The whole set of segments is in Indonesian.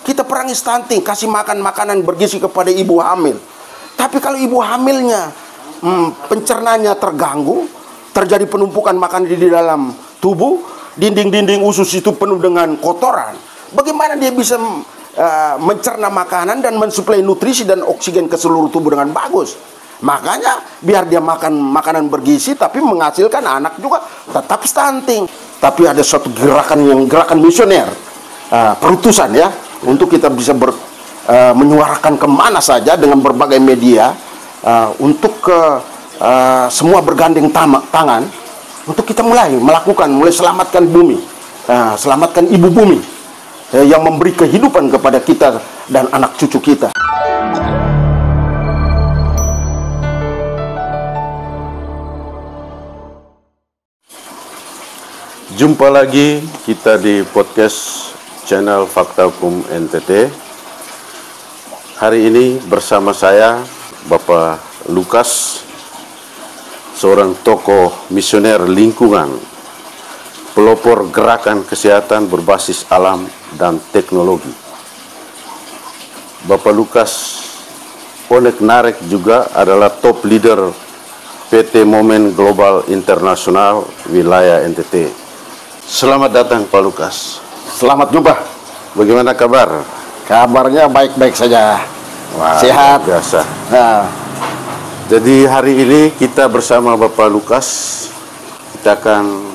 Kita perangi stunting, kasih makan makanan bergizi kepada ibu hamil. Tapi kalau ibu hamilnya pencernanya terganggu, terjadi penumpukan makanan di dalam tubuh, dinding-dinding usus itu penuh dengan kotoran, bagaimana dia bisa mencerna makanan dan mensuplai nutrisi dan oksigen ke seluruh tubuh dengan bagus? Makanya biar dia makan makanan bergizi tapi menghasilkan anak juga tetap stunting. Tapi ada suatu gerakan misioner, perutusan ya, untuk kita bisa menyuarakan kemana saja dengan berbagai media, untuk semua bergandeng tangan untuk kita mulai selamatkan bumi, selamatkan ibu bumi yang memberi kehidupan kepada kita dan anak cucu kita. Jumpa lagi kita di podcast channel Fakta Hukum NTT. Hari ini bersama saya Bapak Lukas, seorang tokoh misioner lingkungan, pelopor gerakan kesehatan berbasis alam dan teknologi. Bapak Lukas Ponek Narek juga adalah top leader PT Momen Global Internasional Wilayah NTT. Selamat datang Pak Lukas. Selamat jumpa. Bagaimana kabar? Kabarnya baik-baik saja. Wah, sehat. Biasa. Nah. Jadi hari ini kita bersama Bapak Lukas, kita akan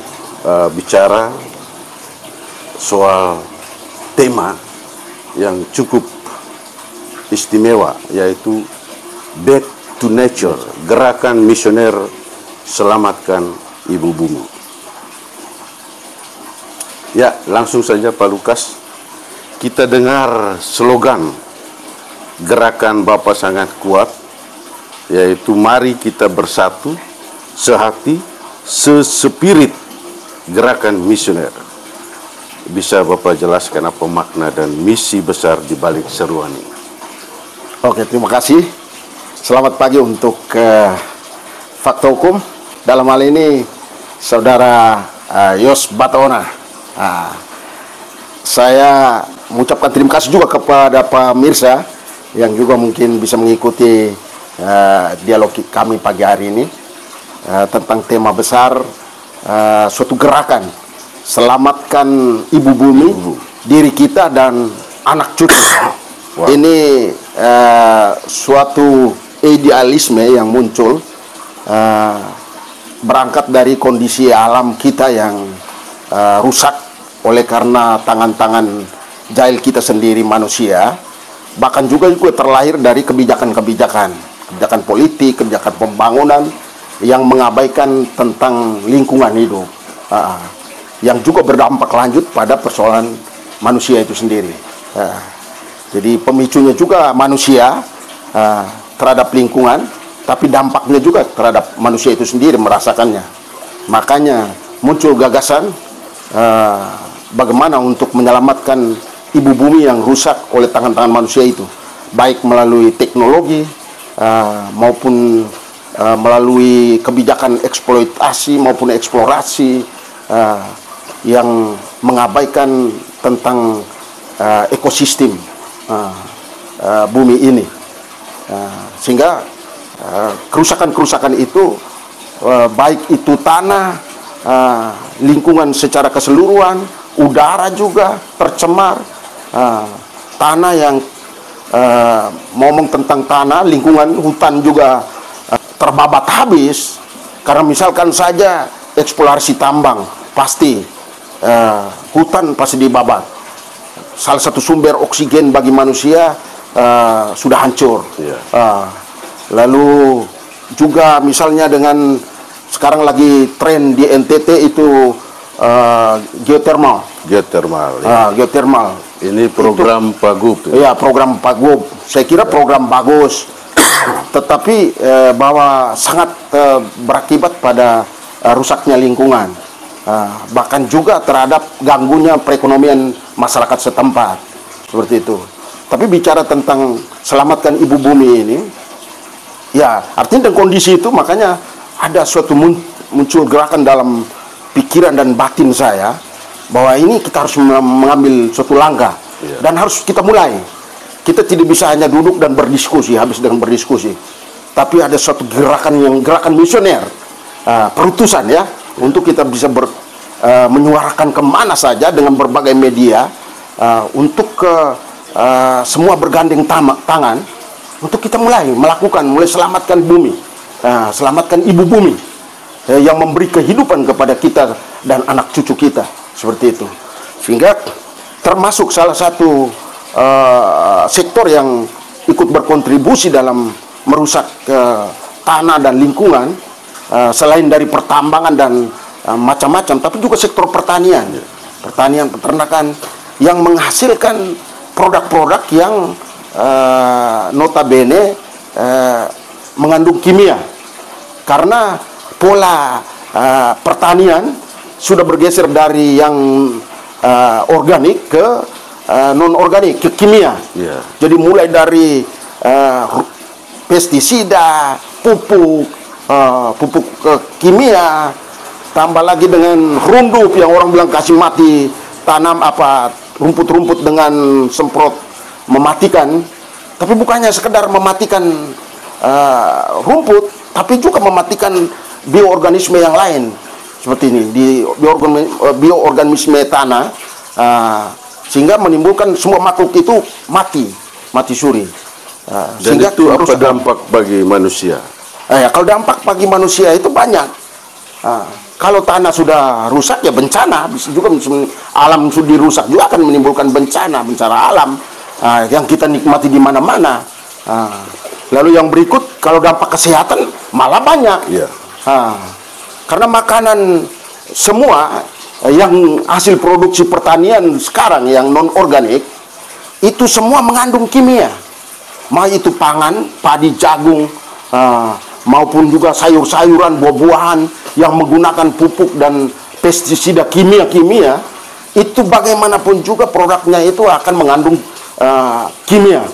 bicara soal tema yang cukup istimewa, yaitu Back to Nature, gerakan misioner selamatkan ibu bumi. Ya, langsung saja Pak Lukas, kita dengar slogan gerakan Bapak sangat kuat, yaitu mari kita bersatu, sehati, sespirit, gerakan misioner. Bisa Bapak jelaskan apa makna dan misi besar di balik seruan ini? Oke, terima kasih. Selamat pagi untuk Fakta Hukum. Dalam hal ini Saudara Yos Batona. Saya mengucapkan terima kasih juga kepada pemirsa yang juga mungkin bisa mengikuti dialog kami pagi hari ini tentang tema besar suatu gerakan selamatkan ibu bumi, diri kita dan anak cucu. Wow. Ini suatu idealisme yang muncul berangkat dari kondisi alam kita yang rusak oleh karena tangan-tangan jahil kita sendiri manusia, bahkan juga terlahir dari kebijakan politik, kebijakan pembangunan yang mengabaikan tentang lingkungan hidup, yang juga berdampak lanjut pada persoalan manusia itu sendiri. Jadi pemicunya juga manusia terhadap lingkungan, tapi dampaknya juga terhadap manusia itu sendiri merasakannya. Makanya muncul gagasan bagaimana untuk menyelamatkan ibu bumi yang rusak oleh tangan-tangan manusia itu, baik melalui teknologi maupun melalui kebijakan eksploitasi maupun eksplorasi yang mengabaikan tentang ekosistem bumi ini, sehingga kerusakan-kerusakan itu baik itu tanah, lingkungan secara keseluruhan, udara juga tercemar, tanah yang ngomong tentang tanah, lingkungan, hutan juga terbabat habis karena misalkan saja eksplorasi tambang, pasti hutan pasti dibabat. Salah satu sumber oksigen bagi manusia sudah hancur. Lalu juga misalnya dengan sekarang lagi tren di NTT itu geothermal. Geothermal. Ini program Pagub. Iya, program Pagub. Saya kira program bagus, tetapi bahwa sangat berakibat pada rusaknya lingkungan, bahkan juga terhadap ganggunya perekonomian masyarakat setempat, seperti itu. Tapi bicara tentang selamatkan ibu bumi ini, ya artinya dengan kondisi itu makanya ada suatu muncul gerakan dalam pikiran dan batin saya bahwa ini kita harus mengambil suatu langkah Dan harus kita mulai. Kita tidak bisa hanya duduk dan berdiskusi, habis dengan berdiskusi. Tapi ada suatu gerakan misioner, perutusan ya, untuk kita bisa menyuarakan kemana saja dengan berbagai media, untuk semua bergandeng tangan, untuk kita mulai selamatkan bumi, selamatkan ibu bumi, yang memberi kehidupan kepada kita dan anak cucu kita, seperti itu. Sehingga termasuk salah satu sektor yang ikut berkontribusi dalam merusak tanah dan lingkungan, selain dari pertambangan dan macam-macam, tapi juga sektor pertanian, peternakan, yang menghasilkan produk-produk yang notabene mengandung kimia, karena pola pertanian sudah bergeser dari yang organik ke non organik, ke kimia. Jadi mulai dari pestisida, pupuk kimia, tambah lagi dengan rundup yang orang bilang kasih mati tanam rumput-rumput dengan semprot mematikan. Tapi bukannya sekedar mematikan rumput, tapi juga mematikan bioorganisme yang lain, seperti ini di bioorganisme tanah, sehingga menimbulkan semua makhluk itu mati suri. Dan sehingga itu apa dampak bagi manusia? Kalau dampak bagi manusia itu banyak. Kalau tanah sudah rusak ya bencana, bisa juga alam sudah dirusak juga akan menimbulkan bencana alam yang kita nikmati di mana-mana. Lalu yang berikut, kalau dampak kesehatan malah banyak. Karena makanan semua yang hasil produksi pertanian sekarang yang non organik itu semua mengandung kimia, mau itu pangan, padi, jagung, maupun juga sayur-sayuran, buah-buahan yang menggunakan pupuk dan pestisida kimia, itu bagaimanapun juga produknya itu akan mengandung kimia.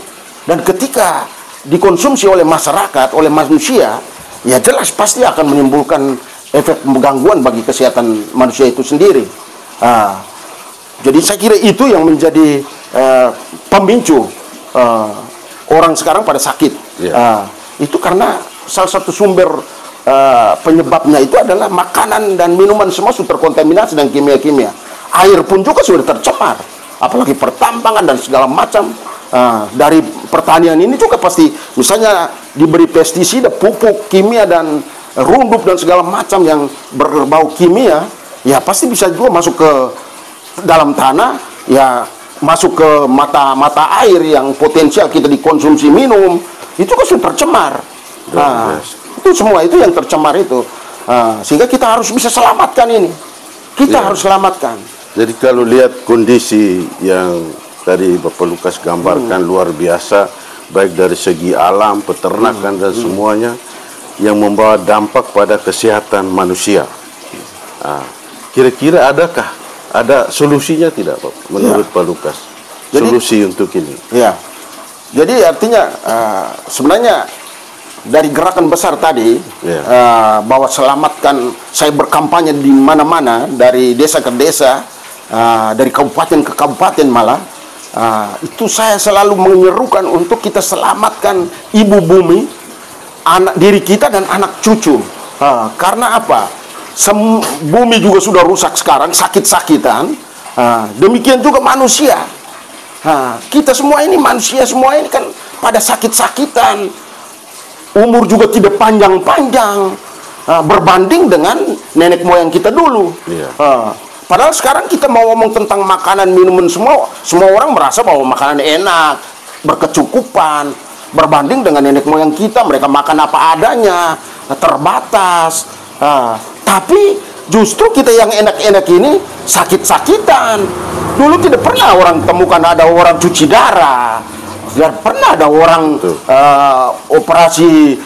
Dan ketika dikonsumsi oleh masyarakat, oleh manusia, ya jelas pasti akan menimbulkan efek gangguan bagi kesehatan manusia itu sendiri. Jadi saya kira itu yang menjadi pemicu orang sekarang pada sakit. Itu karena salah satu sumber penyebabnya itu adalah makanan dan minuman semua sudah terkontaminasi dengan kimia-kimia. Air pun juga sudah tercemar, apalagi pertambangan dan segala macam. Dari pertanian ini juga pasti misalnya diberi pestisida, pupuk kimia dan rundup dan segala macam yang berbau kimia, ya pasti bisa juga masuk ke dalam tanah, ya masuk ke mata air yang potensial kita dikonsumsi minum, itu kan sudah tercemar. Itu semua itu yang tercemar itu, sehingga kita harus bisa selamatkan ini. Kita harus selamatkan. Jadi kalau lihat kondisi yang tadi Bapak Lukas gambarkan luar biasa, baik dari segi alam, peternakan dan semuanya, yang membawa dampak pada kesehatan manusia. Kira-kira ada solusinya tidak, Pak, menurut Pak Lukas? Solusi untuk ini? Ya, jadi artinya sebenarnya dari gerakan besar tadi, bahwa selamatkan, saya berkampanye di mana-mana, dari desa ke desa, dari kabupaten ke kabupaten malah, itu saya selalu menyerukan untuk kita selamatkan ibu bumi, anak diri kita dan anak cucu. Karena apa? Bumi juga sudah rusak sekarang, sakit-sakitan. Demikian juga manusia. Kita semua ini manusia, semua ini kan pada sakit-sakitan. Umur juga tidak panjang-panjang, berbanding dengan nenek moyang kita dulu. Padahal sekarang kita mau ngomong tentang makanan, minuman, semua orang merasa bahwa makanan enak, berkecukupan. Berbanding dengan nenek moyang kita, mereka makan apa adanya, terbatas. Tapi justru kita yang enak-enak ini sakit-sakitan. Dulu tidak pernah orang temukan ada orang cuci darah, tidak pernah ada orang operasi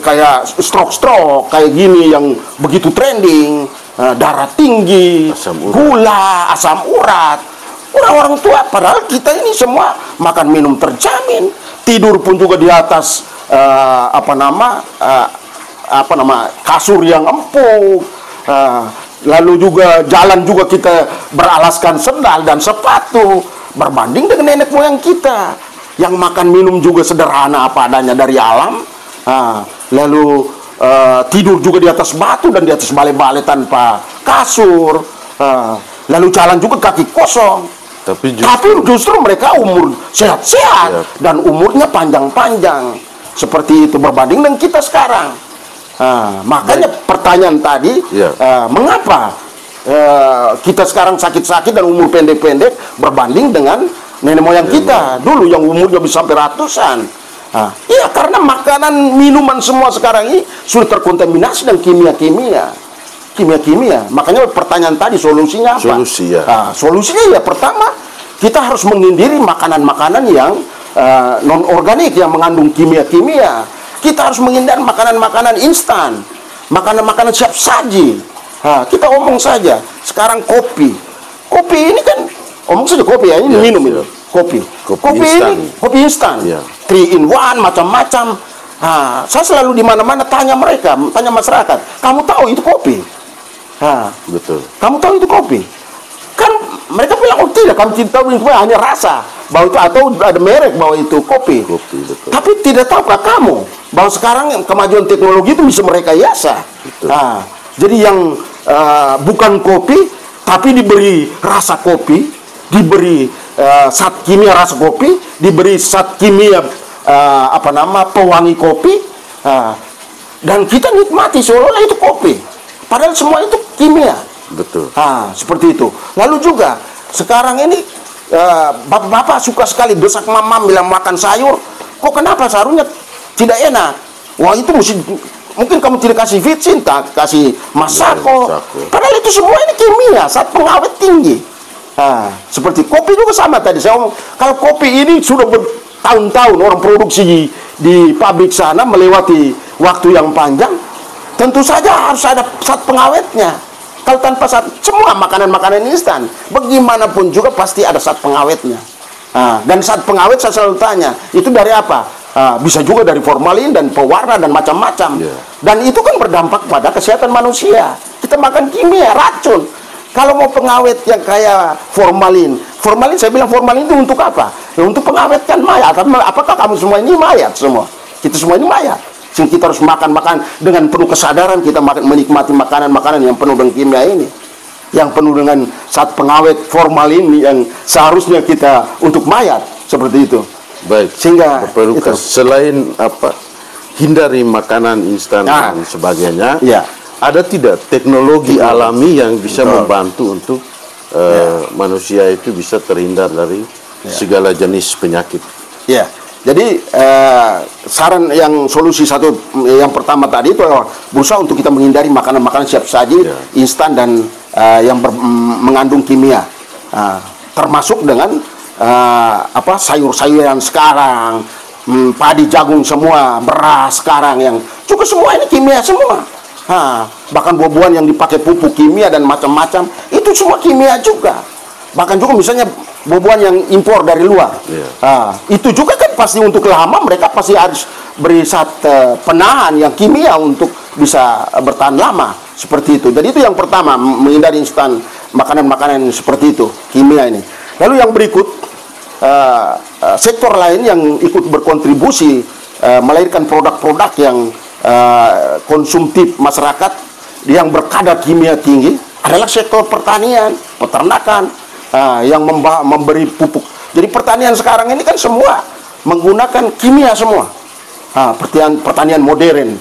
kayak stroke kayak gini yang begitu trending, darah tinggi, gula, asam urat. Orang-orang tua, padahal kita ini semua makan minum terjamin, tidur pun juga di atas kasur yang empuk, lalu juga jalan juga kita beralaskan sendal dan sepatu, berbanding dengan nenek moyang kita yang makan minum juga sederhana apa adanya dari alam, lalu tidur juga di atas batu dan di atas balai-balai tanpa kasur, lalu jalan juga kaki kosong. Tapi justru mereka umur sehat-sehat dan umurnya panjang-panjang seperti itu berbanding dengan kita sekarang. Makanya pertanyaan tadi, mengapa kita sekarang sakit-sakit dan umur pendek-pendek berbanding dengan nenek moyang kita dulu yang umurnya bisa sampai ratusan. Iya, karena makanan, minuman semua sekarang ini sudah terkontaminasi dengan kimia-kimia. Makanya pertanyaan tadi, solusinya apa? Solusinya ya pertama, kita harus menghindari makanan-makanan yang non organik yang mengandung kimia-kimia. Kita harus menghindari makanan-makanan instan, makanan-makanan siap saji. Kita omong saja sekarang kopi ini kan omong saja kopi ya, ini minum ini kopi instan, 3 in 1 macam-macam. Saya selalu di mana-mana tanya masyarakat, kamu tahu itu kopi? Betul. Kamu tahu itu kopi? Kan mereka bilang, oh tidak, kamu tidak tahu itu hanya rasa bahwa itu, atau ada merek bahwa itu kopi. Betul. Tapi tidak tahukah kamu bahwa sekarang kemajuan teknologi itu bisa merekayasa? Jadi yang bukan kopi tapi diberi rasa kopi, diberi zat kimia rasa kopi, diberi zat kimia pewangi kopi, dan kita nikmati seolah-olah itu kopi, padahal semua itu kimia. Betul. Seperti itu. Lalu juga sekarang ini bapak-bapak suka sekali desak mamam bilang makan sayur, kok kenapa sayurnya tidak enak? Wah, itu mungkin kamu tidak kasih vitsin, tak kasih masako. Padahal itu semua ini kimia, zat pengawet tinggi. Seperti kopi juga sama tadi saya ngomong, kalau kopi ini sudah bertahun-tahun orang produksi di pabrik sana melewati waktu yang panjang, tentu saja harus ada zat pengawetnya. Kalau tanpa semua makanan-makanan instan, bagaimanapun juga pasti ada zat pengawetnya. Dan zat pengawet saya selalu tanya, itu dari apa? Bisa juga dari formalin dan pewarna dan macam-macam. Dan itu kan berdampak pada kesehatan manusia. Kita makan kimia, racun. Kalau mau pengawet yang kayak formalin saya bilang formalin itu untuk apa? Ya, untuk pengawetkan mayat. Apakah kamu semua ini mayat semua? Kita semua ini mayat. Sehingga kita harus makan dengan penuh kesadaran, kita menikmati makanan-makanan yang penuh dengan kimia ini, yang penuh dengan zat pengawet formalin yang seharusnya kita untuk mayat, seperti itu. Baik, sehingga Bapak Lukas, selain hindari makanan instan dan sebagainya, ada tidak teknologi alami yang bisa membantu untuk manusia itu bisa terhindar dari segala jenis penyakit? Jadi saran yang solusi yang pertama tadi itu berusaha untuk kita menghindari makanan-makanan siap saji, instan dan yang mengandung kimia, termasuk dengan sayur-sayuran sekarang, padi, jagung semua, beras sekarang yang juga semua ini kimia semua. Bahkan buah-buahan yang dipakai pupuk kimia dan macam-macam itu semua kimia juga. Bahkan juga misalnya buah-buahan yang impor dari luar, itu juga kan pasti untuk lama mereka pasti harus beri zat penahan yang kimia untuk bisa bertahan lama, seperti itu. Jadi itu yang pertama, menghindari instan, makanan-makanan seperti itu, kimia ini. Lalu yang berikut, sektor lain yang ikut berkontribusi melahirkan produk-produk yang konsumtif masyarakat yang berkadar kimia tinggi adalah sektor pertanian, peternakan, yang memberi pupuk. Jadi pertanian sekarang ini kan semua menggunakan kimia semua. Pertanian modern.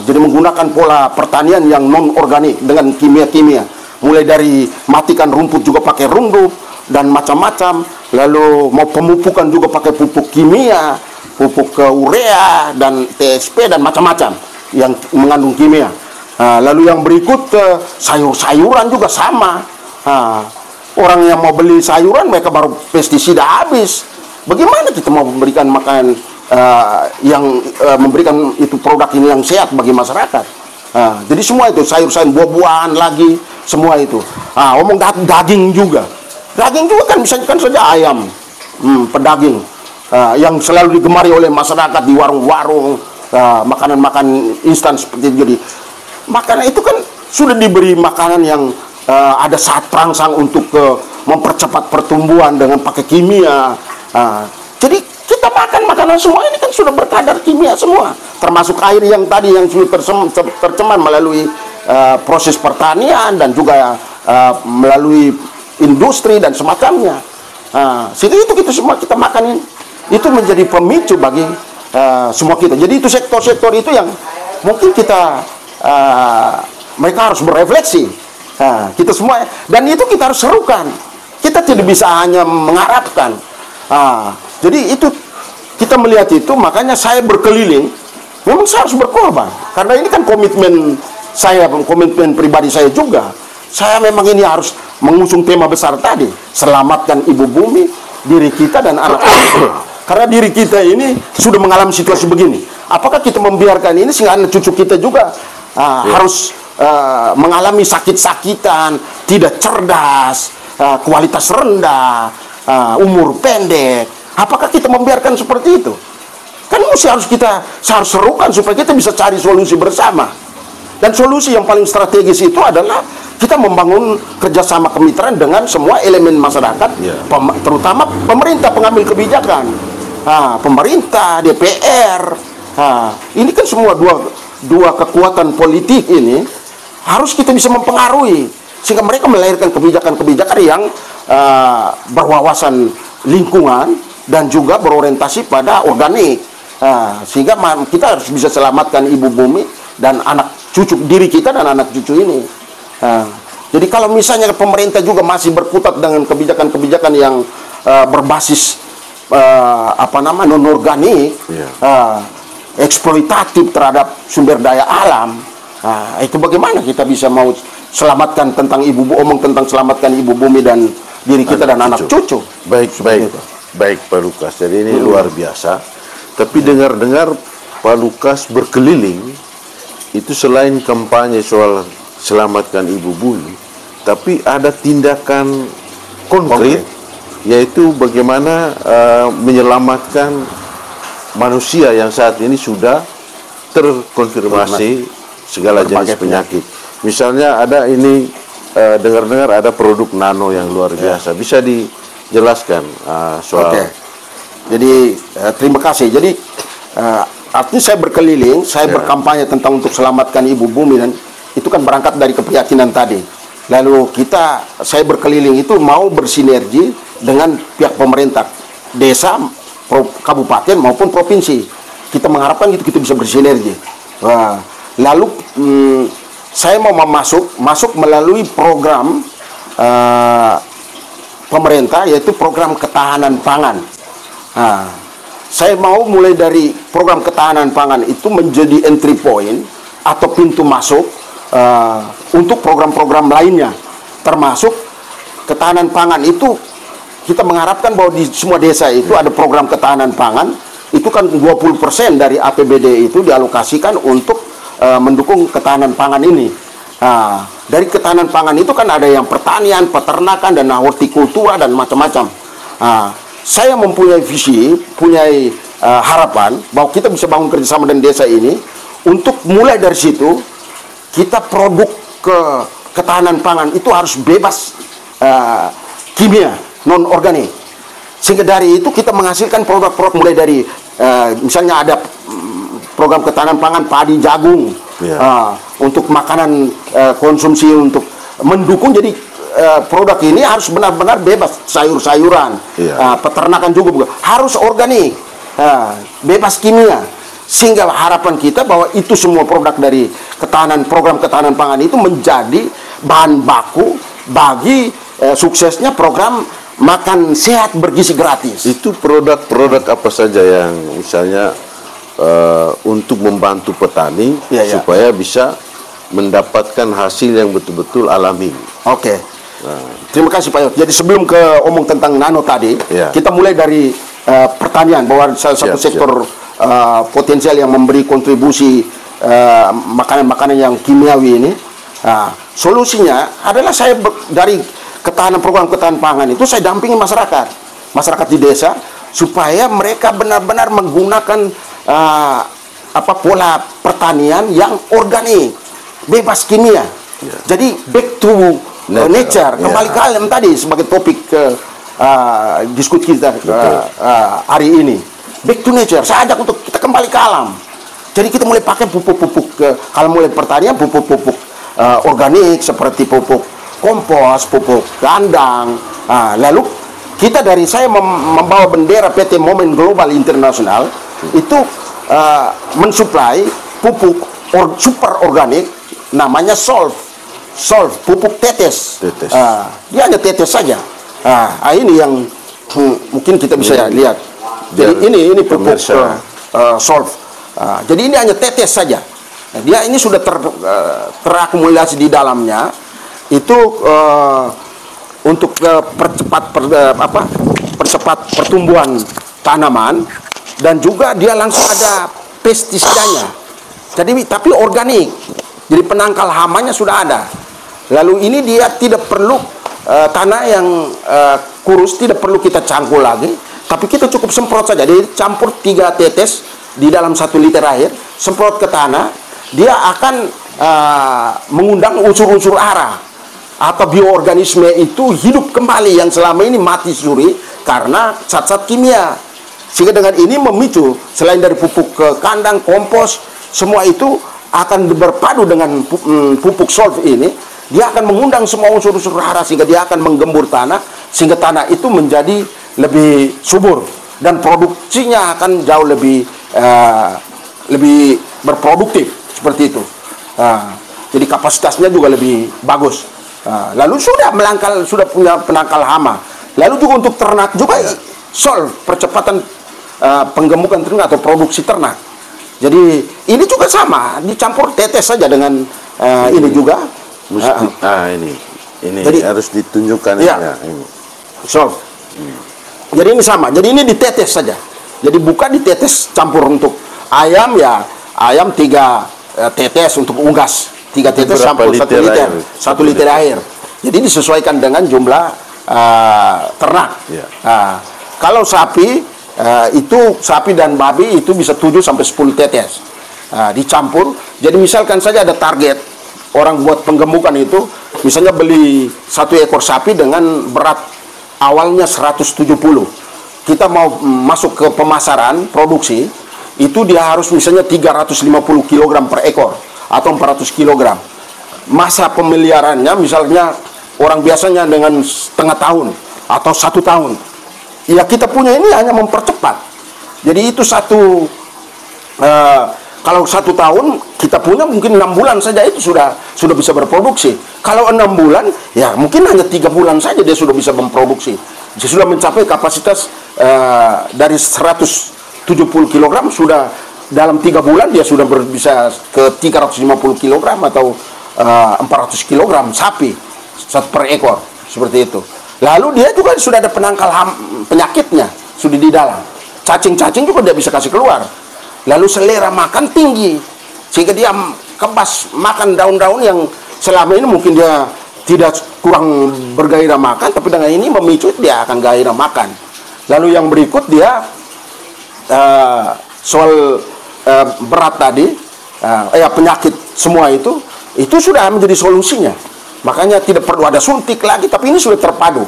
Jadi menggunakan pola pertanian yang non organik dengan kimia-kimia. Mulai dari matikan rumput juga pakai Roundup dan macam-macam. Lalu mau pemupukan juga pakai pupuk kimia, pupuk urea dan TSP dan macam-macam yang mengandung kimia. Lalu yang berikut sayur-sayuran juga sama. Orang yang mau beli sayuran mereka baru pestisida habis. Bagaimana kita mau memberikan makanan yang memberikan itu produk ini yang sehat bagi masyarakat? Jadi semua itu sayur-sayuran, buah-buahan lagi semua itu. Omong daging juga. Daging juga kan misalnya kan saja ayam, pedaging yang selalu digemari oleh masyarakat di warung-warung, makanan-makanan instan seperti itu. Jadi makanan itu kan sudah diberi makanan yang ada saat terangsang untuk mempercepat pertumbuhan dengan pakai kimia. Jadi kita makan makanan semua ini kan sudah berkadar kimia semua, termasuk air yang tadi yang sudah tercemar melalui proses pertanian dan juga melalui industri dan semacamnya. Sehingga itu kita semua kita makan ini, itu menjadi pemicu bagi semua kita. Jadi itu sektor-sektor itu yang mungkin kita mereka harus berefleksi. Kita semua, dan itu kita harus serukan. Kita tidak bisa hanya mengharapkan. Jadi itu kita melihat itu, makanya saya berkeliling. Memang saya harus berkorban karena ini kan komitmen saya, komitmen pribadi saya juga. Saya memang ini harus mengusung tema besar tadi, selamatkan ibu bumi, diri kita dan anak cucu. Karena diri kita ini sudah mengalami situasi begini. Apakah kita membiarkan ini sehingga anak cucu kita juga harus mengalami sakit-sakitan, tidak cerdas, kualitas rendah, umur pendek? Apakah kita membiarkan seperti itu? Kan harus kita harus serukan supaya kita bisa cari solusi bersama. Dan solusi yang paling strategis itu adalah kita membangun kerjasama kemitraan dengan semua elemen masyarakat, terutama pemerintah pengambil kebijakan, pemerintah, DPR. Ini kan semua dua kekuatan politik ini harus kita bisa mempengaruhi sehingga mereka melahirkan kebijakan-kebijakan yang berwawasan lingkungan dan juga berorientasi pada organik, sehingga kita harus bisa selamatkan ibu bumi dan anak cucu, diri kita dan anak cucu ini. Jadi kalau misalnya pemerintah juga masih berkutat dengan kebijakan-kebijakan yang berbasis non organik, eksploitatif terhadap sumber daya alam, itu bagaimana kita bisa mau selamatkan tentang tentang selamatkan ibu bumi dan diri kita dan anak cucu. Baik Pak Lukas, jadi ini luar biasa. Tapi dengar-dengar Pak Lukas berkeliling itu selain kampanye soal selamatkan ibu bumi, tapi ada tindakan konkret, yaitu bagaimana menyelamatkan manusia yang saat ini sudah terkonfirmasi segala jenis penyakit. Misalnya ada ini dengar-dengar ada produk nano yang luar biasa. Bisa dijelaskan soal? Jadi terima kasih. Jadi artinya saya berkeliling, saya berkampanye tentang untuk selamatkan ibu bumi, dan itu kan berangkat dari keyakinan tadi. Lalu saya berkeliling itu mau bersinergi dengan pihak pemerintah, desa, kabupaten maupun provinsi. Kita mengharapkan itu kita bisa bersinergi. Lalu saya mau masuk melalui program pemerintah, yaitu program ketahanan pangan. Saya mau mulai dari program ketahanan pangan itu menjadi entry point atau pintu masuk untuk program-program lainnya, termasuk ketahanan pangan itu. Kita mengharapkan bahwa di semua desa itu ada program ketahanan pangan. Itu kan 20% dari APBD itu dialokasikan untuk mendukung ketahanan pangan ini. Dari ketahanan pangan itu kan ada yang pertanian, peternakan, dan hortikultura dan macam-macam. Saya mempunyai visi, punyai harapan bahwa kita bisa bangun kerjasama dengan desa ini untuk mulai dari situ kita produk ketahanan pangan itu harus bebas kimia, non organik. Sehingga dari itu kita menghasilkan produk-produk mulai dari misalnya ada program ketahanan pangan padi, jagung, untuk makanan konsumsi untuk mendukung. Jadi produk ini harus benar-benar bebas, sayur-sayuran, peternakan juga harus organik, bebas kimia. Sehingga harapan kita bahwa itu semua produk dari program ketahanan pangan itu menjadi bahan baku bagi suksesnya program makan sehat bergizi gratis. Itu produk-produk apa saja yang misalnya untuk membantu petani supaya bisa mendapatkan hasil yang betul-betul alami? Terima kasih Pak Yot. Jadi sebelum omong tentang nano tadi, kita mulai dari pertanian, bahwa salah satu sektor potensial yang memberi kontribusi makanan-makanan yang kimiawi ini. Solusinya adalah saya dari program ketahanan pangan itu saya dampingi masyarakat di desa supaya mereka benar-benar menggunakan pola pertanian yang organik, bebas kimia. Jadi back to nature, kembali ke alam tadi sebagai topik diskusi kita hari ini. Back to nature. Saya ajak untuk kita kembali ke alam. Jadi kita mulai pakai pupuk-pupuk, kalau mulai pertanian pupuk-pupuk organik seperti pupuk kompos, pupuk kandang. Lalu kita saya membawa bendera PT Momen Global Internasional itu mensuplai pupuk super organik namanya Solve, pupuk tetes. Dia hanya tetes saja. Ini yang mungkin kita bisa lihat. Jadi ini pupuk Solve. Jadi ini hanya tetes saja. Dia ini sudah terakumulasi di dalamnya. Itu untuk percepat pertumbuhan tanaman, dan juga dia langsung ada pestisidanya. Jadi tapi organik. Jadi penangkal hamanya sudah ada. Lalu ini dia tidak perlu tanah yang kurus, tidak perlu kita cangkul lagi, tapi kita cukup semprot saja. Jadi campur 3 tetes di dalam 1 liter air, semprot ke tanah, dia akan mengundang unsur-unsur hara atau bioorganisme itu hidup kembali yang selama ini mati suri karena zat-zat kimia. Sehingga dengan ini memicu, selain dari pupuk ke kandang, kompos, semua itu akan berpadu dengan pupuk Solve ini. Dia akan mengundang semua unsur-unsur hara sehingga dia akan menggembur tanah, sehingga tanah itu menjadi lebih subur dan produksinya akan jauh lebih berproduktif seperti itu. Jadi kapasitasnya juga lebih bagus. Lalu sudah punya penangkal hama. Lalu juga untuk ternak juga Solve, percepatan penggemukan ternak atau produksi ternak. Jadi ini juga sama, dicampur tetes saja dengan ini juga. Ini jadi, harus ditunjukkan ini. Solve. Jadi ini sama. Jadi ini ditetes saja. Jadi bukan ditetes campur untuk ayam ya. Ayam 3 tetes untuk unggas. 3 tetes campur 1 liter. 1 liter air. Jadi disesuaikan dengan jumlah ternak. Kalau sapi sapi dan babi itu bisa 7 sampai 10 tetes. Dicampur. Jadi misalkan saja ada target orang buat penggemukan itu, misalnya beli 1 ekor sapi dengan berat awalnya 170. Kita mau masuk ke pemasaran produksi, itu dia harus misalnya 350 kg per ekor atau 400 kg. Masa pemeliharaannya misalnya orang biasanya dengan setengah tahun atau 1 tahun. Ya kita punya ini hanya mempercepat. Jadi itu kalau 1 tahun kita punya mungkin 6 bulan saja itu sudah bisa berproduksi. Kalau 6 bulan ya mungkin hanya 3 bulan saja dia sudah bisa memproduksi. Dia sudah mencapai kapasitas dari 170 kg sudah dalam 3 bulan dia sudah bisa ke 350 kg atau 400 kg sapi per ekor seperti itu. Lalu dia juga sudah ada penangkal penyakitnya sudah di dalam. Cacing-cacing juga dia bisa kasih keluar. Lalu selera makan tinggi sehingga dia kebas makan daun-daun yang selama ini mungkin dia tidak kurang bergairah makan, tapi dengan ini memicu dia akan gairah makan. Lalu yang berikut dia soal berat tadi, penyakit semua itu sudah menjadi solusinya. Makanya tidak perlu ada suntik lagi, tapi ini sudah terpadu.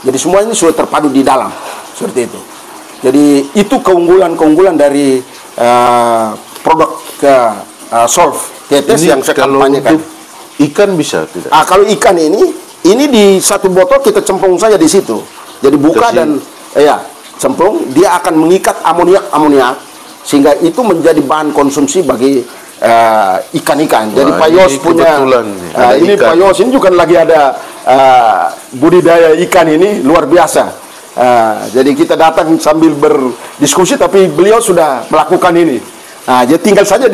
Jadi semua ini sudah terpadu di dalam seperti itu. Jadi itu keunggulan dari produk Solve tetes yang saya kampanyekan. Ikan bisa tidak? Kalau ikan ini di 1 botol kita cemplung saja di situ. Jadi buka dan cemplung, dia akan mengikat amoniak sehingga itu menjadi bahan konsumsi bagi ikan-ikan. Jadi Pak Yos punya ini Pak Yos ini juga lagi ada budidaya ikan ini luar biasa. Jadi kita datang sambil berdiskusi, tapi beliau sudah melakukan ini. Jadi tinggal saja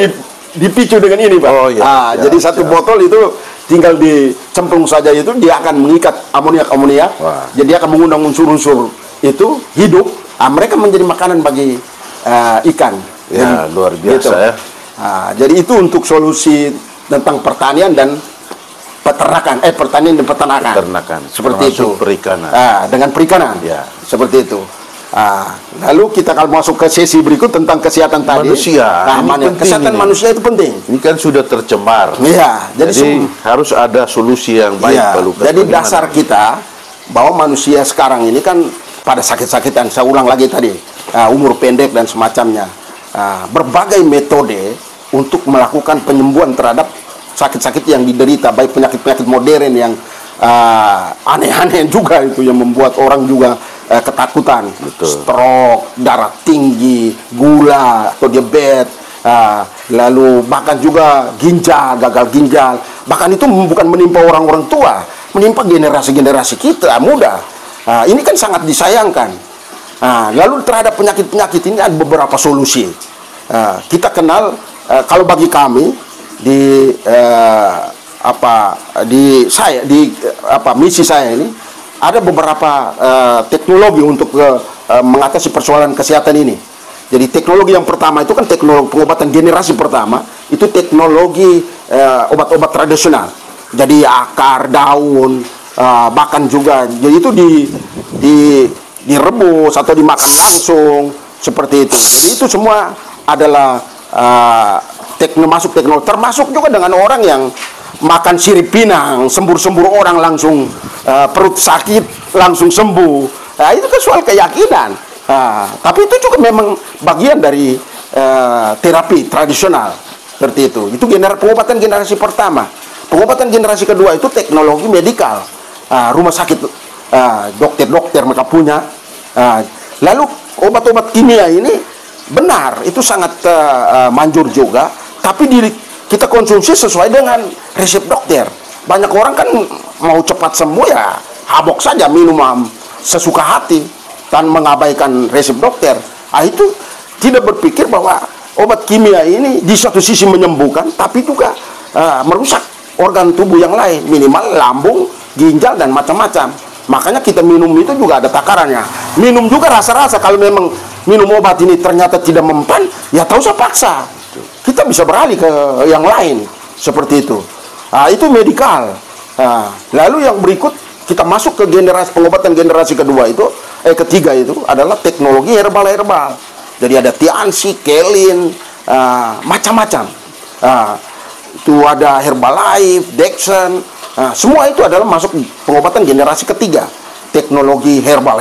dipicu dengan ini, Pak. Jadi 1 botol itu tinggal dicemplung saja, itu dia akan mengikat amoniak. Jadi dia akan mengundang unsur-unsur itu hidup. Mereka menjadi makanan bagi ikan. Ya, luar biasa gitu. Ya. Jadi itu untuk solusi tentang pertanian dan peternakan, pertanian dan peternakan. Seperti itu. Perikanan. Dengan perikanan. Ya, seperti itu. Lalu kita kalau masuk ke sesi berikut tentang kesehatan tadi. Manusia. Kesehatan manusia itu penting. Ini kan sudah tercemar. Iya, jadi harus ada solusi yang baik, iya, Pak Lukas. jadi dasar kita bahwa manusia sekarang ini kan pada sakit-sakitan, saya ulang lagi tadi, umur pendek dan semacamnya. Berbagai metode untuk melakukan penyembuhan terhadap sakit-sakit yang diderita, baik penyakit-penyakit modern yang aneh-aneh juga itu yang membuat orang juga ketakutan. Betul. Stroke, darah tinggi, gula atau diabetes, lalu bahkan juga ginjal, gagal ginjal. Bahkan itu bukan menimpa orang-orang tua, menimpa generasi-generasi kita muda. Ini kan sangat disayangkan. Lalu terhadap penyakit-penyakit ini ada beberapa solusi. Kita kenal, kalau bagi kami di misi saya ini ada beberapa teknologi untuk mengatasi persoalan kesehatan ini. Jadi teknologi yang pertama itu kan teknologi pengobatan generasi pertama, itu teknologi obat-obat tradisional. Jadi akar, daun, bahkan juga jadi itu direbus atau dimakan langsung seperti itu. Jadi itu semua adalah teknologi, termasuk juga dengan orang yang makan sirip pinang, sembur-sembur orang langsung perut sakit langsung sembuh. Itu kan soal keyakinan. Tapi itu juga memang bagian dari terapi tradisional seperti itu. Itu pengobatan generasi pertama. Pengobatan generasi kedua itu teknologi medikal. Rumah sakit, dokter-dokter mereka punya. Lalu obat-obat kimia ini benar, itu sangat manjur juga. Tapi kita konsumsi sesuai dengan resep dokter. Banyak orang kan mau cepat sembuh ya habok saja minum sesuka hati dan mengabaikan resep dokter. Itu tidak berpikir bahwa obat kimia ini di satu sisi menyembuhkan, tapi juga merusak organ tubuh yang lain, minimal lambung, ginjal dan macam-macam. Makanya kita minum itu juga ada takarannya. Minum juga rasa-rasa, kalau memang minum obat ini ternyata tidak mempan, ya tak usah paksa. Kita bisa beralih ke yang lain seperti itu. Itu medikal. Lalu yang berikut kita masuk ke pengobatan generasi kedua itu, ketiga itu adalah teknologi herbal. Jadi ada Tianxi, Kelin, macam-macam. Itu ada Herbalife, Dexon, semua itu adalah masuk pengobatan generasi ketiga, teknologi herbal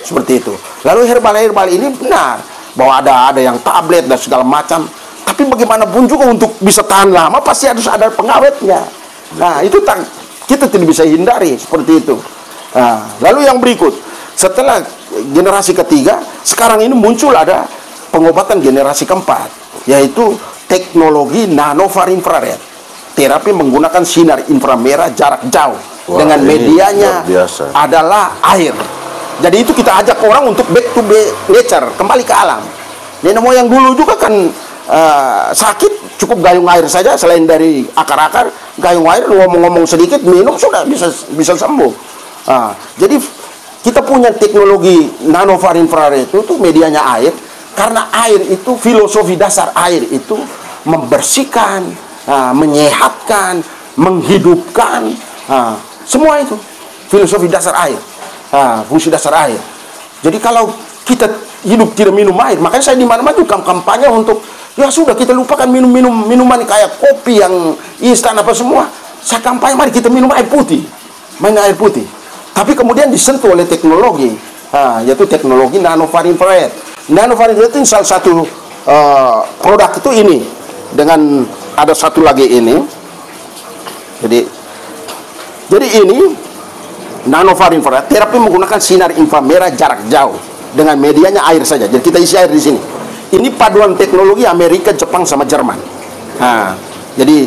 seperti itu. Lalu herbal ini benar bahwa ada yang tablet dan segala macam. Tapi bagaimanapun juga untuk bisa tahan lama pasti harus ada pengawetnya. Itu kita tidak bisa hindari seperti itu. Lalu yang berikut, setelah generasi ketiga, sekarang ini muncul ada pengobatan generasi keempat, yaitu teknologi nanovar infrared. Terapi menggunakan sinar inframerah jarak jauh. Dengan medianya adalah air. Jadi itu kita ajak orang untuk back to nature, kembali ke alam. Nenek moyang dulu juga kan sakit cukup gayung air saja, selain dari akar-akar, gayung air ngomong-ngomong sedikit minum sudah bisa sembuh. Jadi kita punya teknologi nanovar infrared itu medianya air, karena air itu, filosofi dasar air itu membersihkan, menyehatkan, menghidupkan, semua itu filosofi dasar air, fungsi dasar air. Jadi kalau kita hidup tidak minum air, makanya saya di mana-mana juga kampanye untuk ya sudah kita lupakan minuman kayak kopi yang instan apa semua. Saya kampanye mari kita minum air putih, air putih. Tapi kemudian disentuh oleh teknologi, yaitu teknologi nanovar infrared. Nanovar infrared itu salah satu produk itu ini, dengan ada satu lagi ini. Jadi ini nanovar infrared, terapi menggunakan sinar inframerah jarak jauh dengan medianya air saja. Jadi kita isi air di sini. Ini paduan teknologi Amerika, Jepang sama Jerman. Jadi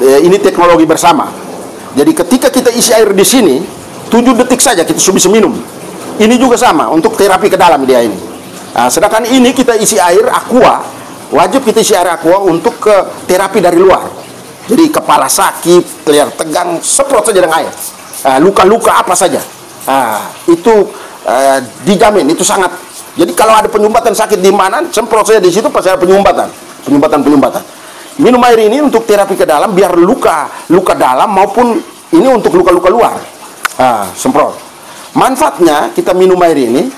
ini teknologi bersama. Jadi ketika kita isi air di sini, 7 detik saja kita sudah bisa minum. Ini juga sama untuk terapi ke dalam dia ini. Sedangkan ini kita isi air aqua, wajib kita isi air aqua untuk ke terapi dari luar. Jadi kepala sakit, leher tegang, semprot saja dengan air. Luka-luka apa saja, itu dijamin, itu sangat. Jadi kalau ada penyumbatan sakit di mana, semprot saja di situ pasti ada penyumbatan. Minum air ini untuk terapi ke dalam, biar luka dalam maupun ini untuk luka-luka luar. Semprot. Manfaatnya kita minum air ini,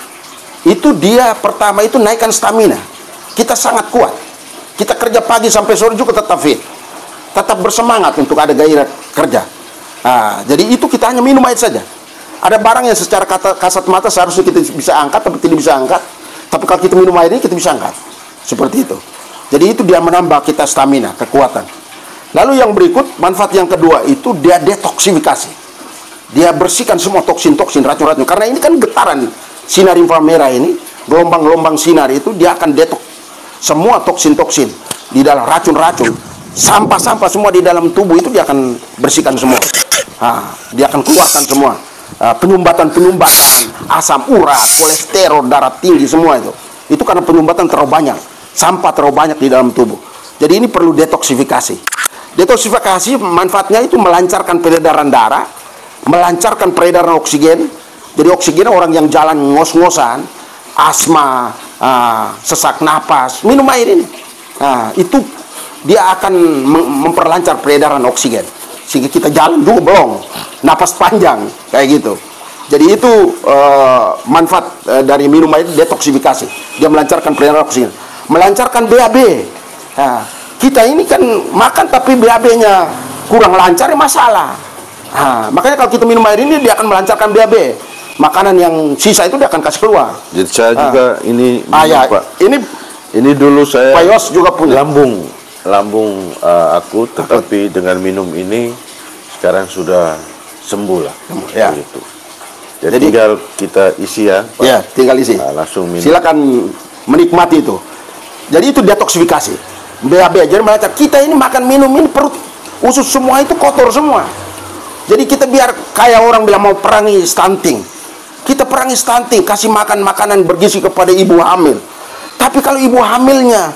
itu dia pertama itu naikkan stamina. Kita sangat kuat. Kita kerja pagi sampai sore juga tetap fit. Tetap bersemangat untuk ada gairah kerja. Jadi itu kita hanya minum air saja. Ada barang yang secara kasat mata seharusnya kita bisa angkat, tapi tidak bisa angkat. Tapi kalau kita minum air ini, kita bisa angkat. Seperti itu. Jadi itu dia menambah kita stamina, kekuatan. Lalu yang berikut, manfaat yang kedua itu dia detoksifikasi. Dia bersihkan semua toksin-toksin, racun-racun. Karena ini kan getaran sinar inframerah ini, gelombang-gelombang sinar itu dia akan detoks semua toksin-toksin di dalam racun-racun, sampah-sampah semua di dalam tubuh itu dia akan bersihkan semua. Dia akan keluarkan semua penyumbatan-penyumbatan asam urat, kolesterol, darah tinggi semua itu. Itu karena penyumbatan terlalu banyak, sampah terlalu banyak di dalam tubuh. Jadi ini perlu detoksifikasi. Detoksifikasi manfaatnya itu melancarkan peredaran darah, melancarkan peredaran oksigen. Jadi oksigen orang yang jalan ngos-ngosan, asma, sesak napas, minum air ini. Itu dia akan memperlancar peredaran oksigen. Sehingga kita jalan juga belum, napas panjang, kayak gitu. Jadi itu manfaat dari minum air detoksifikasi. Dia melancarkan peredaran oksigen. Melancarkan BAB. Kita ini kan makan tapi BAB-nya kurang lancar, ya masalah. Makanya kalau kita minum air ini dia akan melancarkan BAB. Makanan yang sisa itu dia akan kasih keluar. Jadi saya juga ini Pak. Ini dulu saya Pak Yos juga punya lambung aku, tetapi dengan minum ini sekarang sudah sembuh lah. Ya. Begitu. Jadi tinggal kita isi ya, Pak. Ya, tinggal isi. Langsung minum. Silakan menikmati itu. Jadi itu detoksifikasi. BAB. Jadi macam kita ini makan minum ini perut usus semua itu kotor semua. Jadi kita biar kayak orang bilang mau perangi stunting. Kita perangi stunting, kasih makan makanan bergizi kepada ibu hamil. Tapi kalau ibu hamilnya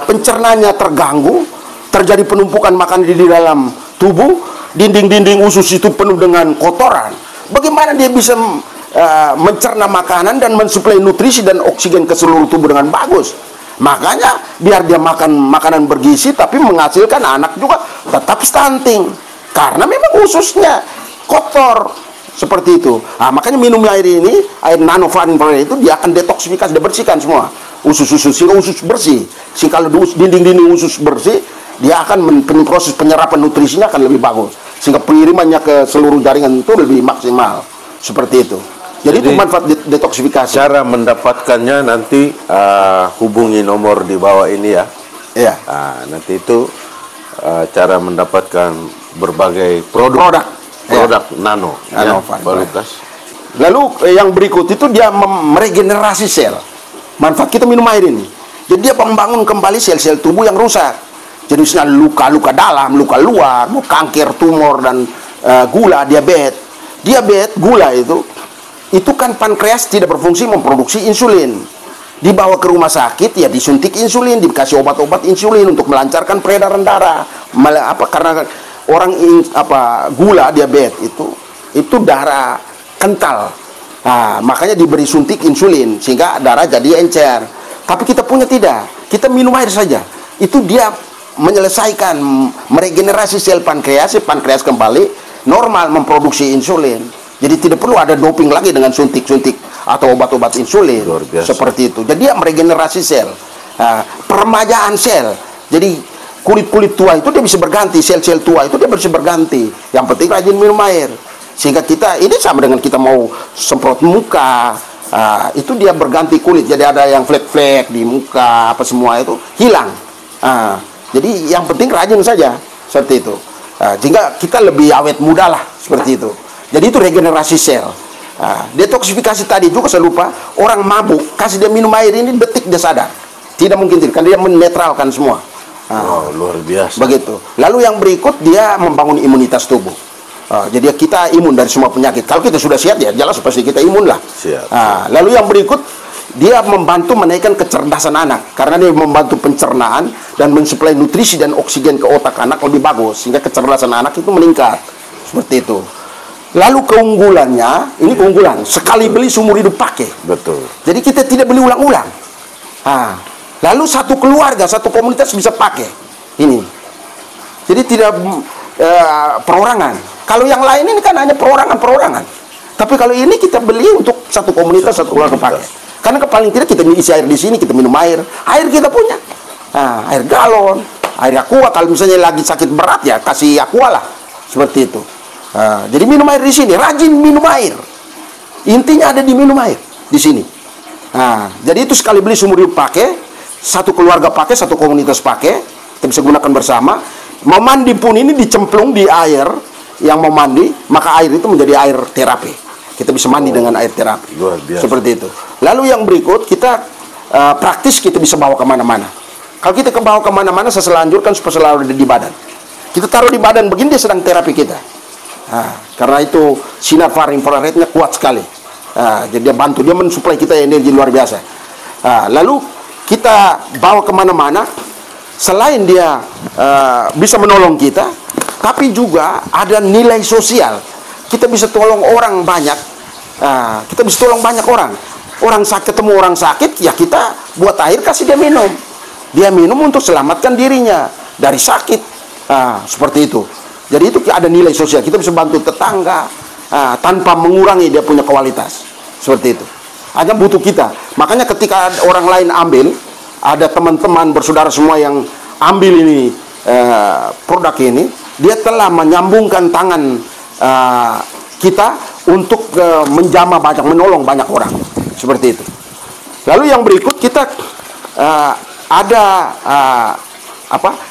pencernanya terganggu, terjadi penumpukan makanan di dalam tubuh, dinding-dinding usus itu penuh dengan kotoran. Bagaimana dia bisa mencerna makanan dan mensuplai nutrisi dan oksigen ke seluruh tubuh dengan bagus? Makanya biar dia makan makanan bergizi tapi menghasilkan anak juga tetap stunting. Karena memang ususnya kotor. Seperti itu. Makanya minum air ini, air nanofan itu dia akan detoksifikasi, dia bersihkan semua usus-usus sehingga usus bersih. Sehingga kalau dinding-dinding usus bersih, dia akan proses penyerapan nutrisinya akan lebih bagus. Sehingga pengirimannya ke seluruh jaringan itu lebih maksimal. Seperti itu. Jadi itu manfaat detoksifikasi. Cara mendapatkannya nanti hubungi nomor di bawah ini ya. Iya. Nanti itu cara mendapatkan berbagai produk nano ya, Pak Lukas. Lalu yang berikut itu dia meregenerasi sel. Manfaat kita minum air ini. Jadi dia membangun kembali sel-sel tubuh yang rusak. Jadi misalnya luka-luka dalam, luka luar, kanker, tumor dan gula, diabetes. Diabetes, gula itu kan pankreas tidak berfungsi memproduksi insulin. Dibawa ke rumah sakit ya disuntik insulin, dikasih obat-obat insulin untuk melancarkan peredaran darah. Karena orang gula diabetes itu darah kental. Makanya diberi suntik insulin sehingga darah jadi encer. Tapi kita punya tidak. Kita minum air saja. Itu dia menyelesaikan, meregenerasi sel pankreas kembali normal memproduksi insulin. Jadi tidak perlu ada doping lagi dengan suntik-suntik atau obat-obat insulin. Seperti itu. Jadi dia meregenerasi sel. Peremajaan sel. Jadi kulit-kulit tua itu dia bisa berganti, sel-sel tua itu dia bisa berganti. Yang penting rajin minum air. Sehingga kita, ini sama dengan kita mau semprot muka, itu dia berganti kulit. Jadi ada yang flek-flek di muka, apa semua itu hilang. Jadi yang penting rajin saja, seperti itu. Sehingga kita lebih awet muda lah, seperti itu. Jadi itu regenerasi sel. Detoksifikasi tadi juga saya lupa, orang mabuk, kasih dia minum air ini detik dia sadar. Tidak mungkin tidak, karena dia menetralkan semua. Luar biasa. Begitu. Lalu yang berikut dia membangun imunitas tubuh. Jadi kita imun dari semua penyakit. Kalau kita sudah sehat ya jelas pasti kita imun lah. Siap. Lalu yang berikut dia membantu menaikkan kecerdasan anak karena dia membantu pencernaan dan mensuplai nutrisi dan oksigen ke otak anak lebih bagus sehingga kecerdasan anak itu meningkat. Seperti itu. Lalu keunggulannya, ini keunggulan sekali beli seumur hidup pakai. Betul. Jadi kita tidak beli ulang-ulang. Lalu satu keluarga, satu komunitas bisa pakai ini. Jadi tidak perorangan. Kalau yang lain ini kan hanya perorangan. Tapi kalau ini kita beli untuk satu komunitas, satu keluarga pakai. Karena paling tidak kita isi air di sini, kita minum air kita punya, air galon, air aqua. Kalau misalnya lagi sakit berat ya kasih aqua lah, seperti itu. Jadi minum air di sini, rajin minum air. Intinya ada di minum air di sini. Jadi itu sekali beli seumur hidup pakai, satu keluarga pakai, satu komunitas pakai, kita bisa gunakan bersama. Mau mandi pun ini dicemplung di air yang mau mandi, maka air itu menjadi air terapi. Kita bisa mandi dengan air terapi. Luar biasa. Seperti itu. Lalu yang berikut kita praktis, kita bisa bawa kemana-mana. Kalau kita bawa kemana-mana, saya selalu anjurkan supaya selalu ada di badan. Kita taruh di badan begini, dia sedang terapi kita. Karena itu sinar far infrarednya kuat sekali. Jadi dia bantu, dia mensuplai kita energi luar biasa. Lalu kita bawa kemana-mana, selain dia bisa menolong kita, tapi juga ada nilai sosial. Kita bisa tolong orang banyak. Kita bisa tolong banyak orang. Orang sakit, ketemu orang sakit, ya kita buat air kasih dia minum. Dia minum untuk selamatkan dirinya dari sakit. Seperti itu. Jadi itu ada nilai sosial. Kita bisa bantu tetangga tanpa mengurangi dia punya kualitas. Seperti itu. Hanya butuh kita. Makanya ketika orang lain ambil, ada teman-teman bersaudara semua yang ambil ini produk ini, dia telah menyambungkan tangan kita untuk menjamah banyak, menolong banyak orang. Seperti itu. Lalu yang berikut kita ada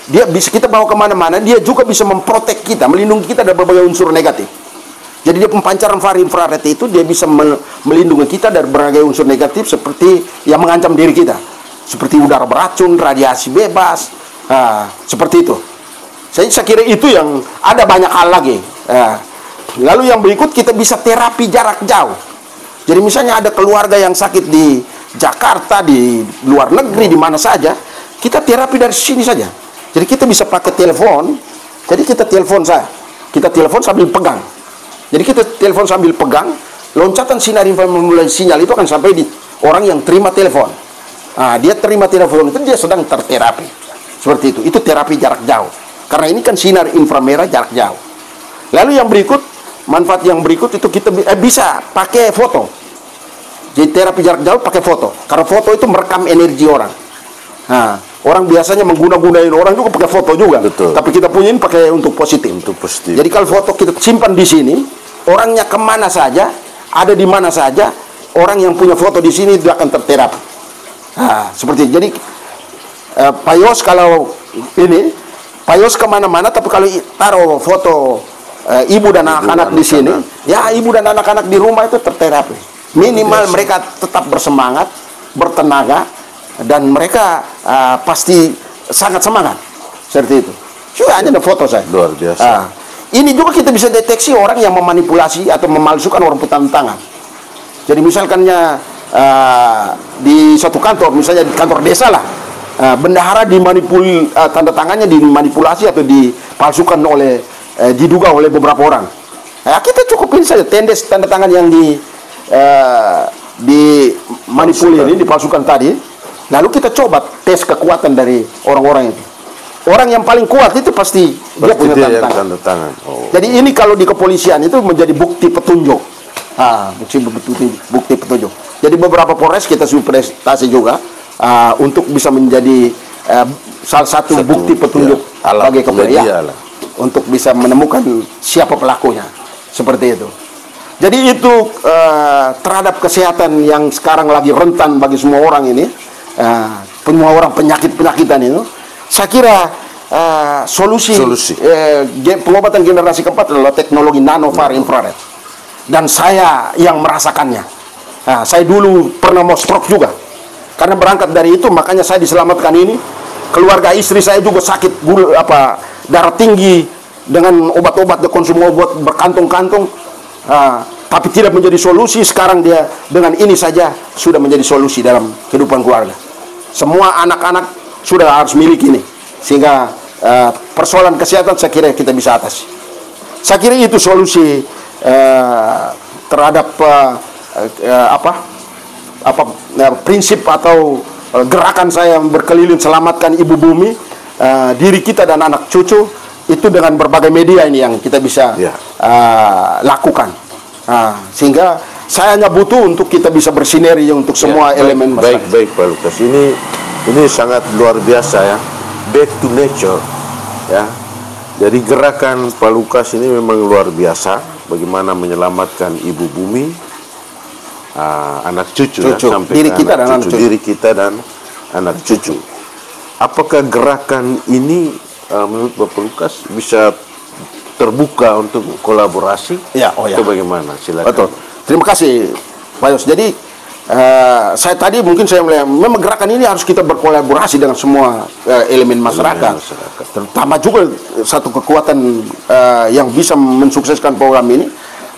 dia bisa kita bawa kemana-mana, dia juga bisa memprotek kita, melindungi kita dari berbagai unsur negatif. Jadi dia pancaran far infrared itu dia bisa melindungi kita dari berbagai unsur negatif seperti yang mengancam diri kita, seperti udara beracun, radiasi bebas, seperti itu. Saya kira itu yang ada banyak hal lagi. Lalu yang berikut kita bisa terapi jarak jauh. Jadi misalnya ada keluarga yang sakit di Jakarta, di luar negeri, di mana saja, kita terapi dari sini saja. Jadi kita bisa pakai telepon. Jadi kita telepon sambil pegang. Jadi kita telepon sambil pegang, loncatan sinar infrared sinyal itu akan sampai di orang yang terima telepon. Dia terima telepon itu, dia sedang terterapi. Seperti itu. Itu terapi jarak jauh. Karena ini kan sinar inframerah jarak jauh. Lalu yang berikut, manfaat yang berikut itu kita bisa pakai foto. Jadi terapi jarak jauh pakai foto. Karena foto itu merekam energi orang. Orang biasanya mengguna-gunain orang juga pakai foto juga. Betul. Tapi kita punya ini pakai untuk positif. Untuk positif. Jadi kalau foto kita simpan di sini, orangnya kemana saja, ada di mana saja, orang yang punya foto di sini itu akan terterapi. Seperti itu. Jadi Pak Yos kalau ini, Pak Yos kemana-mana, tapi kalau taruh foto ibu dan anak-anak di sini, ya ibu dan anak-anak di rumah itu terterapi. Minimal mereka tetap bersemangat, bertenaga, dan mereka pasti sangat semangat. Seperti itu. Juga hanya ada foto saya. Luar biasa. Ini juga kita bisa deteksi orang yang memanipulasi atau memalsukan orang tangan. Jadi misalkannya di suatu kantor, misalnya di kantor desa lah, bendahara tanda tangannya dimanipulasi atau dipalsukan oleh diduga oleh beberapa orang. Kita cukupin saja tendes tanda tangan yang dimanipulir ini, dipalsukan tadi. Lalu kita coba tes kekuatan dari orang-orang itu. Orang yang paling kuat itu pasti dia punya tanda tangan. Jadi ini kalau di kepolisian itu menjadi bukti petunjuk. Bukti petunjuk. Jadi beberapa Polres kita sudah prestasi juga untuk bisa menjadi salah satu bukti petunjuk bagi kepolisian untuk bisa menemukan siapa pelakunya. Seperti itu. Jadi itu terhadap kesehatan yang sekarang lagi rentan bagi semua orang ini, semua orang penyakit-penyakitan itu, saya kira solusi. Pengobatan generasi keempat adalah teknologi nano far infrared. Dan saya yang merasakannya. Saya dulu pernah mau stroke juga. Karena berangkat dari itu, makanya saya diselamatkan ini. Keluarga istri saya juga sakit darah tinggi dengan obat-obat, konsumsi obat berkantung-kantung. Tapi tidak menjadi solusi. Sekarang dia dengan ini saja sudah menjadi solusi dalam kehidupan keluarga. Semua anak-anak sudah harus miliki ini, sehingga persoalan kesehatan saya kira kita bisa atasi. Saya kira itu solusi terhadap prinsip atau gerakan saya berkeliling selamatkan ibu bumi, diri kita dan anak cucu, itu dengan berbagai media ini yang kita bisa lakukan. Sehingga saya hanya butuh untuk kita bisa bersinergi untuk semua elemen masyarakat. Baik Pak Lukas. Ini sangat luar biasa ya. Back to nature ya. Jadi gerakan Pak Lukas ini memang luar biasa. Bagaimana menyelamatkan ibu bumi, anak cucu ya, sampai diri kita dan anak cucu. Diri kita dan anak cucu. Apakah gerakan ini menurut Bapak Lukas bisa terbuka untuk kolaborasi? Ya, Atau bagaimana? Silakan. Betul. Terima kasih Pak Yos. Jadi saya tadi mungkin saya melihat memang gerakan ini harus kita berkolaborasi dengan semua elemen masyarakat. Terutama juga satu kekuatan yang bisa mensukseskan program ini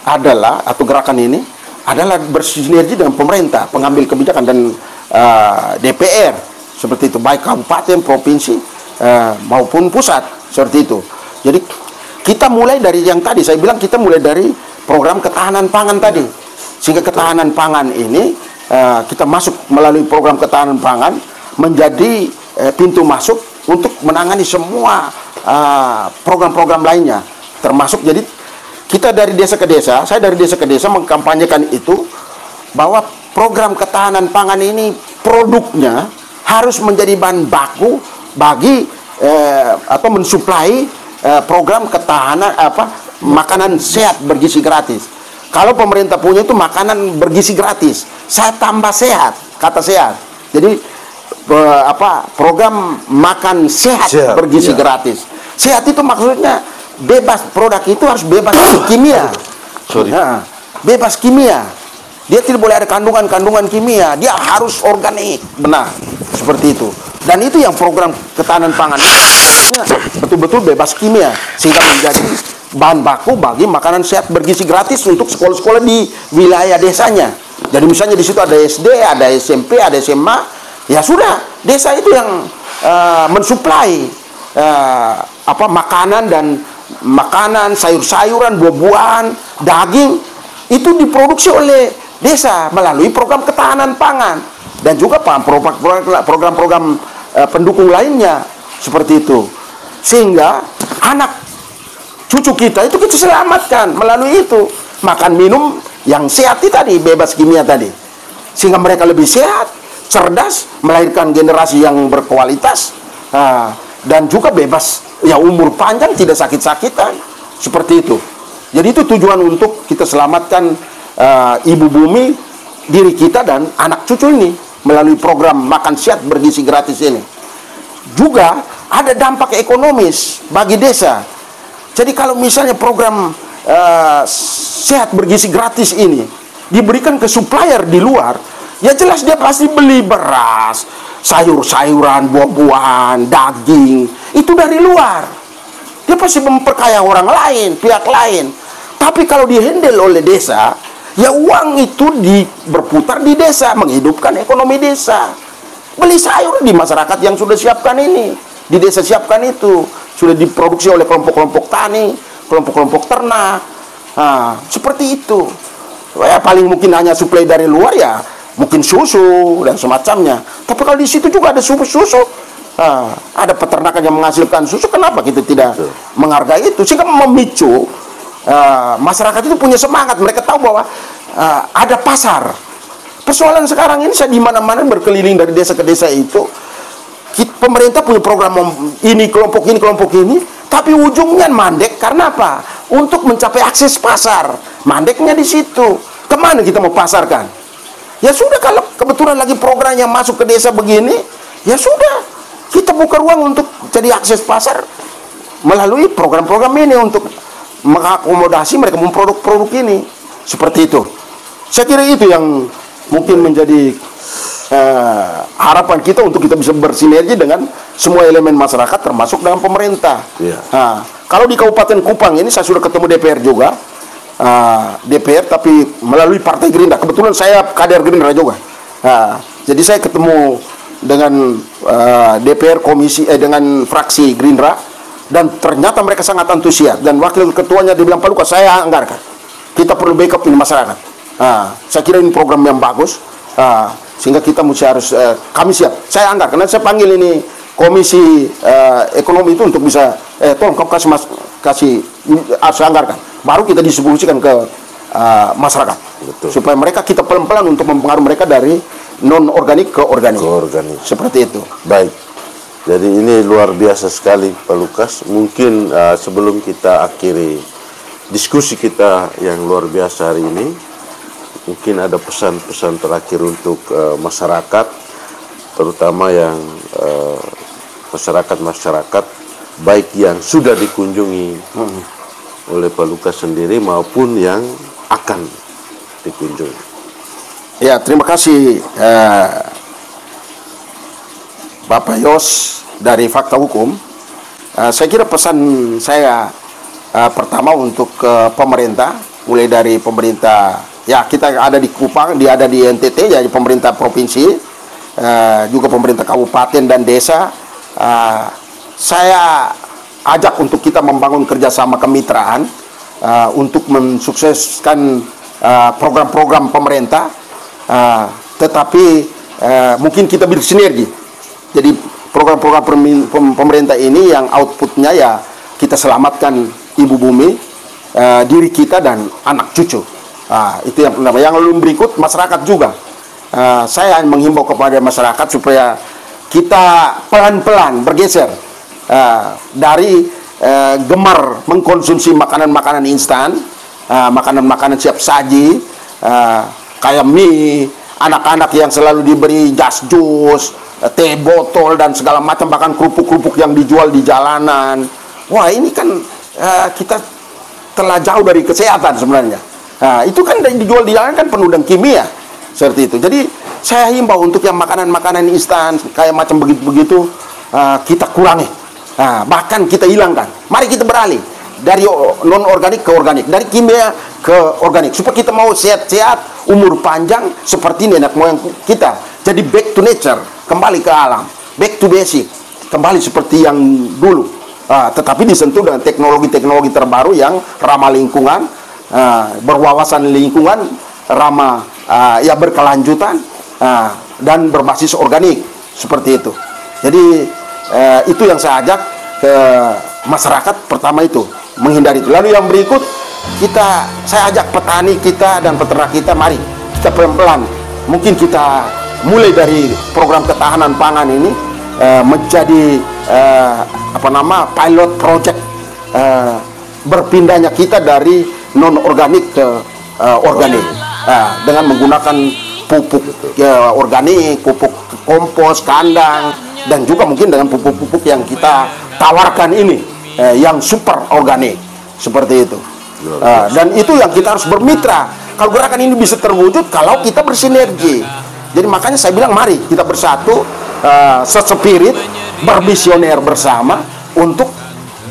adalah, atau gerakan ini adalah bersinergi dengan pemerintah, pengambil kebijakan dan DPR seperti itu, baik kabupaten, provinsi maupun pusat seperti itu. Jadi kita mulai dari yang tadi saya bilang, kita mulai dari program ketahanan pangan tadi, sehingga ketahanan pangan ini kita masuk melalui program ketahanan pangan menjadi pintu masuk untuk menangani semua program-program lainnya, termasuk jadi kita dari desa ke desa, saya dari desa ke desa mengkampanyekan itu, bahwa program ketahanan pangan ini produknya harus menjadi bahan baku bagi atau mensuplai program ketahanan makanan sehat bergizi gratis. Kalau pemerintah punya itu makanan bergizi gratis, saya tambah sehat, kata sehat. Jadi program makan sehat bergizi gratis. Sehat itu maksudnya bebas, produk itu harus bebas kimia. Bebas kimia. Dia tidak boleh ada kandungan kimia. Dia harus organik, benar. Seperti itu. Dan itu yang program ketahanan pangan betul-betul bebas kimia, sehingga menjadi bahan baku bagi makanan sehat bergizi gratis untuk sekolah-sekolah di wilayah desanya. Jadi misalnya di situ ada SD, ada SMP, ada SMA, ya sudah, desa itu yang mensuplai makanan, sayur-sayuran, buah-buahan, daging itu diproduksi oleh desa melalui program ketahanan pangan dan juga program-program pendukung lainnya seperti itu, sehingga anak cucu kita itu kita selamatkan melalui itu, makan minum yang sehat tadi, bebas kimia tadi, sehingga mereka lebih sehat, cerdas, melahirkan generasi yang berkualitas, dan juga bebas, ya umur panjang, tidak sakit-sakitan, seperti itu. Jadi itu tujuan untuk kita selamatkan ibu bumi, diri kita dan anak cucu ini melalui program makan sehat bergizi gratis ini. Juga ada dampak ekonomis bagi desa. Jadi kalau misalnya program sehat bergizi gratis ini diberikan ke supplier di luar, ya jelas dia pasti beli beras, sayur-sayuran, buah-buahan, daging, itu dari luar. Dia pasti memperkaya orang lain, pihak lain. Tapi kalau dihandle oleh desa, ya uang itu berputar di desa, menghidupkan ekonomi desa. Beli sayur di masyarakat yang sudah siapkan ini, di desa siapkan itu, sudah diproduksi oleh kelompok-kelompok tani, kelompok-kelompok ternak. Seperti itu. Ya paling mungkin hanya suplai dari luar, ya mungkin susu dan semacamnya. Tapi kalau di situ juga ada susu, ada peternakan yang menghasilkan susu, kenapa kita tidak menghargai itu? Sehingga memicu masyarakat itu punya semangat. Mereka tahu bahwa ada pasar. Persoalan sekarang ini, saya di mana-mana berkeliling dari desa ke desa itu, pemerintah punya program ini, kelompok ini, tapi ujungnya mandek. Karena apa? Untuk mencapai akses pasar, mandeknya di situ. Kemana kita mau pasarkan? Ya sudah, kalau kebetulan lagi program yang masuk ke desa begini, ya sudah, kita buka ruang untuk jadi akses pasar melalui program-program ini untuk mengakomodasi mereka memproduk-produk ini. Seperti itu. Saya kira itu yang mungkin menjadi harapan kita untuk kita bisa bersinergi dengan semua elemen masyarakat, termasuk dengan pemerintah. Kalau di Kabupaten Kupang ini saya sudah ketemu DPR juga, DPR tapi melalui Partai Gerindra. Kebetulan saya kader Gerindra juga. Jadi saya ketemu dengan DPR komisi dengan fraksi Gerindra, dan ternyata mereka sangat antusias. Dan wakil ketuanya dibilang, Pak Lukas, saya anggarkan, kita perlu backup ini masyarakat. Saya kira ini program yang bagus. Sehingga kita harus kami siap. Saya anggarkan, karena saya panggil ini komisi ekonomi itu untuk bisa tolong kau kasih saya anggarkan. Baru kita distribusikan ke masyarakat. Betul. Supaya mereka kita pelan-pelan untuk mempengaruhi mereka dari non organik ke organik. Seperti itu. Baik. Jadi ini luar biasa sekali Pak Lukas. Mungkin sebelum kita akhiri diskusi kita yang luar biasa hari ini, mungkin ada pesan-pesan terakhir untuk masyarakat, terutama yang masyarakat baik yang sudah dikunjungi oleh Pak Lukas sendiri maupun yang akan dikunjungi. Ya, terima kasih Bapak Yos dari Fakta Hukum. Saya kira pesan saya pertama untuk pemerintah, mulai dari pemerintah, ya kita ada di Kupang, dia ada di NTT, jadi pemerintah provinsi, juga pemerintah kabupaten dan desa. Saya ajak untuk kita membangun kerjasama kemitraan untuk mensukseskan program-program pemerintah, tetapi mungkin kita bersinergi. Jadi program-program pemerintah ini yang outputnya ya kita selamatkan ibu bumi, diri kita dan anak cucu. Itu yang pertama. Yang lalu berikut masyarakat juga. Saya menghimbau kepada masyarakat supaya kita pelan-pelan bergeser dari gemar mengkonsumsi makanan-makanan instan, makanan-makanan siap saji, kayak mie, anak-anak yang selalu diberi jas jus, teh botol dan segala macam, bahkan kerupuk-kerupuk yang dijual di jalanan. Wah, ini kan kita telah jauh dari kesehatan sebenarnya. Itu kan yang dijual di jalanan kan penuh dengan kimia seperti itu. Jadi saya himbau untuk yang makanan-makanan instan kayak macam begitu-begitu kita kurangi, bahkan kita hilangkan. Mari kita beralih dari non organik ke organik, dari kimia ke organik, supaya kita mau sehat-sehat, umur panjang seperti nenek moyang kita. Jadi back to nature, kembali ke alam, back to basic, kembali seperti yang dulu, tetapi disentuh dengan teknologi-teknologi terbaru yang ramah lingkungan, berwawasan lingkungan, ramah ya berkelanjutan, dan berbasis organik seperti itu. Jadi itu yang saya ajak ke masyarakat, pertama itu menghindari itu. Lalu yang berikut, saya ajak petani kita dan peternak kita, mari kita pelan-pelan, mungkin kita mulai dari program ketahanan pangan ini menjadi pilot project, berpindahnya kita dari non organik ke organik, dengan menggunakan pupuk organik, pupuk kompos kandang, dan juga mungkin dengan pupuk-pupuk yang kita tawarkan ini, yang super organik seperti itu. Dan itu yang kita harus bermitra. Kalau gerakan ini bisa terwujud kalau kita bersinergi. Jadi makanya saya bilang mari kita bersatu, sespirit, bervisioner bersama untuk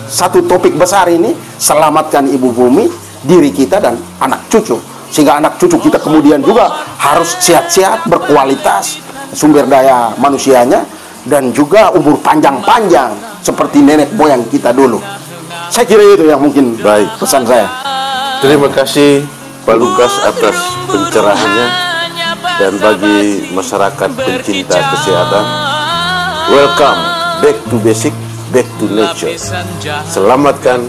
satu topik besar ini, selamatkan ibu bumi, diri kita dan anak cucu. Sehingga anak cucu kita kemudian juga harus sehat-sehat, berkualitas sumber daya manusianya, dan juga umur panjang-panjang seperti nenek moyang kita dulu. Saya kira itu yang mungkin pesan saya. Terima kasih Pak Lukas atas pencerahannya, dan bagi masyarakat pencinta kesehatan, welcome back to basic, back to nature. Selamatkan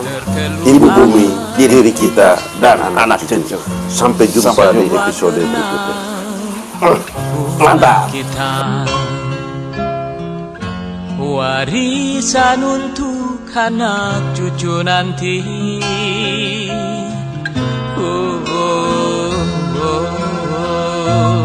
ibu bumi, diri kita dan anak cucu. Sampai jumpa di episode berikutnya. Mantap. Warisan untuk anak cucu nanti. Oh, oh, oh, oh.